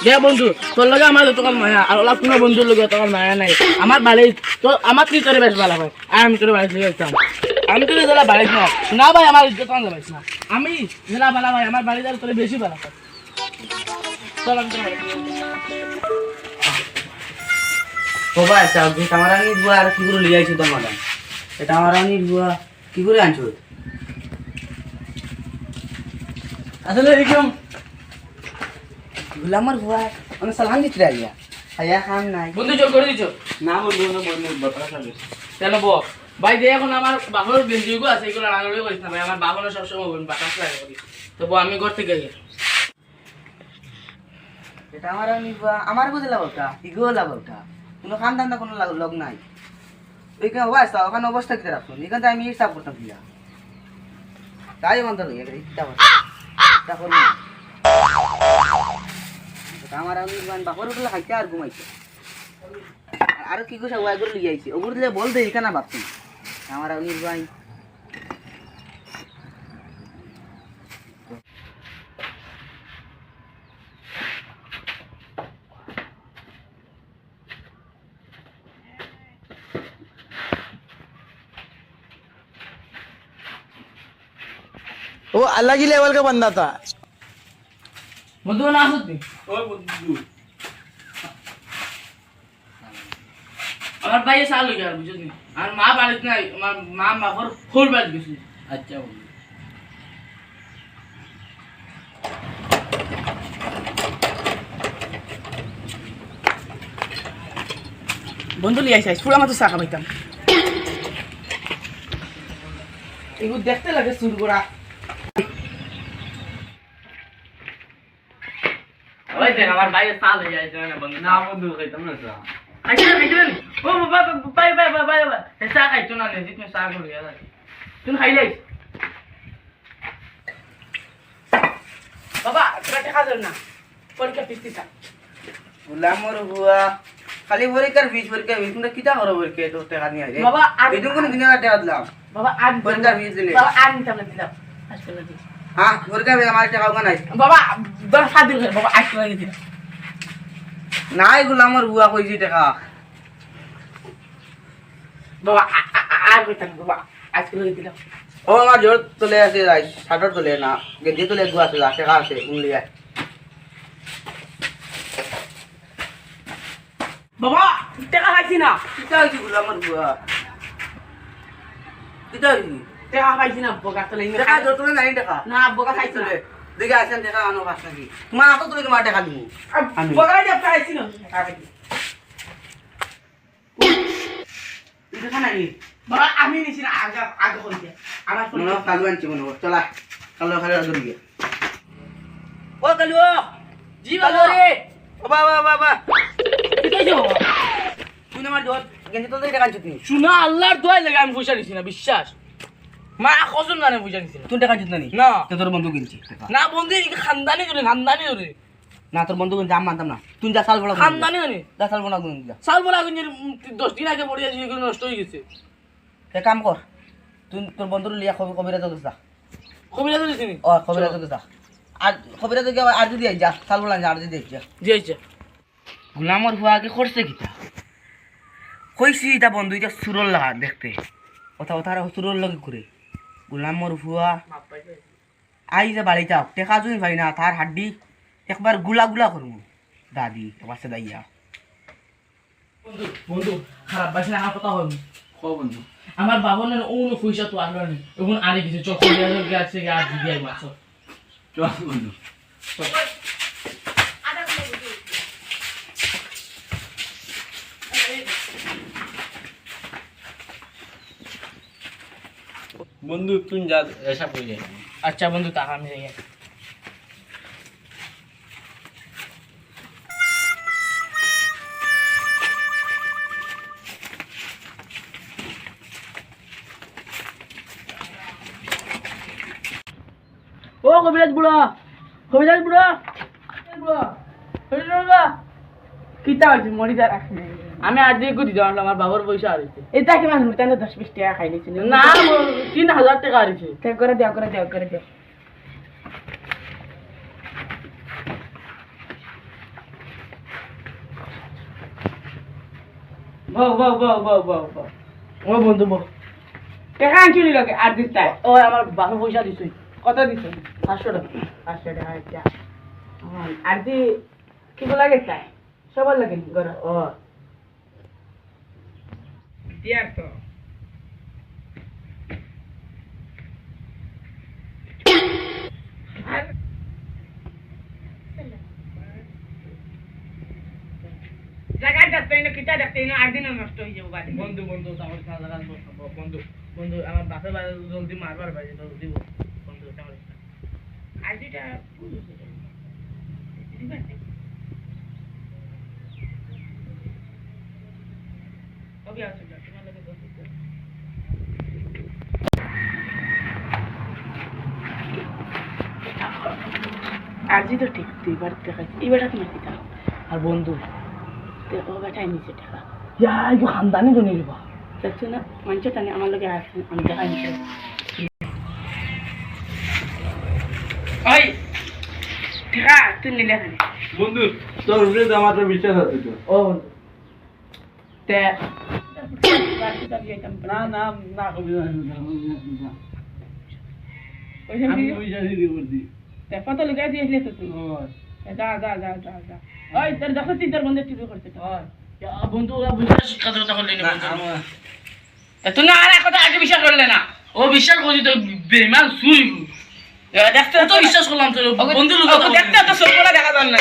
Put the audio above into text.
দে বন্ধু তোর লগে আমার তোর মায়া আর ওলা কোনো বন্ধুর লগে তোর মায়া নাই আমার বাড়ি তো আমার তুই তোরে বেশ ভালো হয় আর আমি তোর বাড়ি থেকে যাইতাম আমি তোর জেলা বাড়ি না ভাই আমার ইজ্জত আনতে পারিস না আমি জেলা ভালো ভাই আমার বাড়ি তোরে বেশি ভালো হয় চল আমি তোর বাড়ি ও ভাই এটা আমার আনি বুয়া আর কি করে লিয়ে আইছো তোর ম্যাডাম এটা আমার আনি বুয়া কি করে আনছো আসলে এরকম গুলামার বুয়া আমি সালাম দিতে রাখিয়া আয়া খাম নাই বন্ধু চল করে দিছো না বন্ধু না বন্ধু বাতা সাবে চলো বো ভাই যে এখন আমার বাবার বেঞ্জিগো আছে এগুলো রান্নাড়ি করিস না ভাই আমার বাবারও সবসময় বাতাস লাগে করি তো বো আমি ঘর থেকে গিয়ে এটা আমার আনি বুয়া আমার বুঝলা বলতা ইগো লাগলতা কোনো খান দান্দা কোনো লগ নাই ওইখানে অবস্থা ওখানে অবস্থা কি রাখছো এখানে আমি হিসাব করতাম দিয়া তাই মন তো লইয়া গেলি তা করব আমার আমি বাপর উঠলে খাইতে আর ঘুমাইছে আর কি কইছা ওয়াই করে লিয়ে আইছে ওগুলো দিলে বল দে এখানে ভাবছি আমার আমি ভাই वो अलग ही लेवल का बंदा था। বন্ধু না আসুন ओए बुद्धू আমার ভাই সাল হয়ে গেল বুঝলি আর মা বাড়িতে নাই আমার মা বাবার ফুল বাড়ি গেছিল আচ্ছা বন্ধু বন্ধু লিয়ে আইসাইস পুরা মাত্র চা খাবাইতাম এগুলো দেখতে লাগে সুর গোড়া ওই দেখ আমার ভাই সাল হয়ে যাইছে না বন্ধু না বন্ধু খাইতাম না তো খাইছেন ও বাবা bye bye bye bye bye চা খাইছো না নে জিতনে চা করে গেল তুই খাইলাই বাবা তোরা টাকা দেন না পরীক্ষা পিস্তি চা গুলামর বুয়া খালি পরীক্ষার ফিস তোমরা কিটা করো পরীক্ষা তো টাকা নিয়ে আইরে বাবা বেদুন কোন দিন টাকা দিলাম বাবা আন পরীক্ষার ফিস দিলে বাবা আন নিতাম দিলাম হাসপাতালে দিই হ্যাঁ পরীক্ষার ফিস আমার টাকা ওখানে নাই বাবা দর সাদিল বাবা আজ করে দিলাম নাই গুলামর বুয়া কইছি টাকা বাবা আর কইতাম বাবা আজ করে দিলাম ও আমার জোর তোলে আছে রাই শাটার তোলে না গেঞ্জি তোলে গুয়া আছে টাকা আছে উনলি আয় বাবা টাকা খাইছি না কিটা হইছি গুলামর বুয়া কিটা হইছি টাকা খাইছি না বগা তলে টাকা জোর তোলে নাই টাকা না বগা খাইছি না দেখে আসেন টাকা আনো পাঁচ নাকি তোমার হাতও তুলে তোমার টাকা দিব আমি বগা দিয়ে খাইছি না টাকা খাইছি টাকা নাই বাবা আমি নিছি না আগে আগে কইতে আমার ফোন মনে কালু আনছি মনে কর চলা কালু খালি ধরি গিয়ে ও কালু জি বাবা রে ও বাবা বাবা কি কইছো তুই আমার জোর গেঞ্জি তোলে টাকা আনছিস নি শুনা আল্লাহর দোয়াই লাগে আমি পয়সা দিছি না বিশ্বাস মা কজন না পয়সা দিছি না তুই টাকা আনছিস না নি না তো তোর বন্ধু কিনছি টাকা না বন্ধু খানদানি করে না তোর বন্ধু কিনছি আমি মানতাম না তুই যা সাল বড় খানদানি মানে যা সাল বড় কিন যা সাল বলা আগুন 10 দিন আগে পড়ে আছে এগুলো নষ্ট হয়ে গেছে এক কাম কর তুই তোর বন্ধুর লিয়া কবিরাজ যা কবিরা দিছি নি ও কবিরাজ যা আর কবিরাজ গিয়ে আর যদি যা সাল বড় যা আর যদি যা জি আচ্ছা গুলামর হুয়া আগে করছে কিটা কইছি এটা বন্ধু এটা সুরল লাগা দেখতে কথা কথা সুরল লগে করে গুলামর হুয়া আই যে বাড়ি যাও টেকা জুই ভাই না তার হাড্ডি একবার গুলা গুলা করবো দাদি বাসে দাইয়া বন্ধু বন্ধু খারাপ বাসে আমার কথা হল ক বন্ধু আমার বাবনের অন্য পয়সা তো আসলো না এখন আরে কিছু চোখ করিয়া আছে আর দিদি আই মাছ চল বন্ধু বন্ধু তুই যা এসা কই যাই আচ্ছা বন্ধু টাকা আমি যাই ও কবিরাজ বুড়া কবিরাজ বুড়া কিতা হয়েছে মরিদা রাখি আমি আর দিয়ে গুটি যাওয়ার আমার বাবার পয়সা হারিয়েছে এটা কি মানুষ তাই 10-20 টাকা খাই নিয়েছিল না 3000 টাকা হারিয়েছে তাই করে দেও বউ বউ বউ বউ বউ বউ ও বন্ধু বল টাকা আনছিলি লোকে আর দিস তাই ও আমার বাপে পয়সা দিছই কত দিছ 500 টাকা 500 টাকা আচ্ছা আর দি কি লাগে তাই সবার লাগে গর ও দিয়ার তো জায়গা দেখতে না কিটা দেখতে না আর দিন নষ্ট হয়ে যাবো বাড়ি বন্ধু বন্ধু আমার খাওয়া দাওয়া বন্ধু বন্ধু আমার বাপে জলদি মারবার ভাই তো দিব বন্ধু আমার আর দুইটা ফুল হয়েছে। কবে আসবে তোমার লাগে দোষ দিতে আর জি তো ঠিক তুই বার দেখাচ্ছি এবার তোমার কি দাও আর বন্ধু তো ও বেটাই নিচে টাকা ইয়া এই খানদানি তো নিবা দেখছো না মঞ্চ টানে আমার লোকে আসছে আমি দেখাই নিচে ওই টাকা তুই নিলে এখানে বন্ধু তোর উপরে তো আমার তো বিশ্বাস আছে তো ও বন্ধু তে না না না কবি না আমি পয়সা দিয়ে দিব দি কত লোক দিয়েছিলে তো তুই যা যা যা যা যা ওই তোর দেখো তুই তোর বন্ধু চুরি করছে তো ইয়া বন্ধু ওরা বুঝা শিক্ষা কথা করলে না তুই না আর কথা আগে বিশ্বাস করলে না ও বিশ্বাস করি তো বেমান সুই দেখতে তো বিশ্বাস করলাম তো বন্ধু লোক দেখতে তো সব দেখা যান না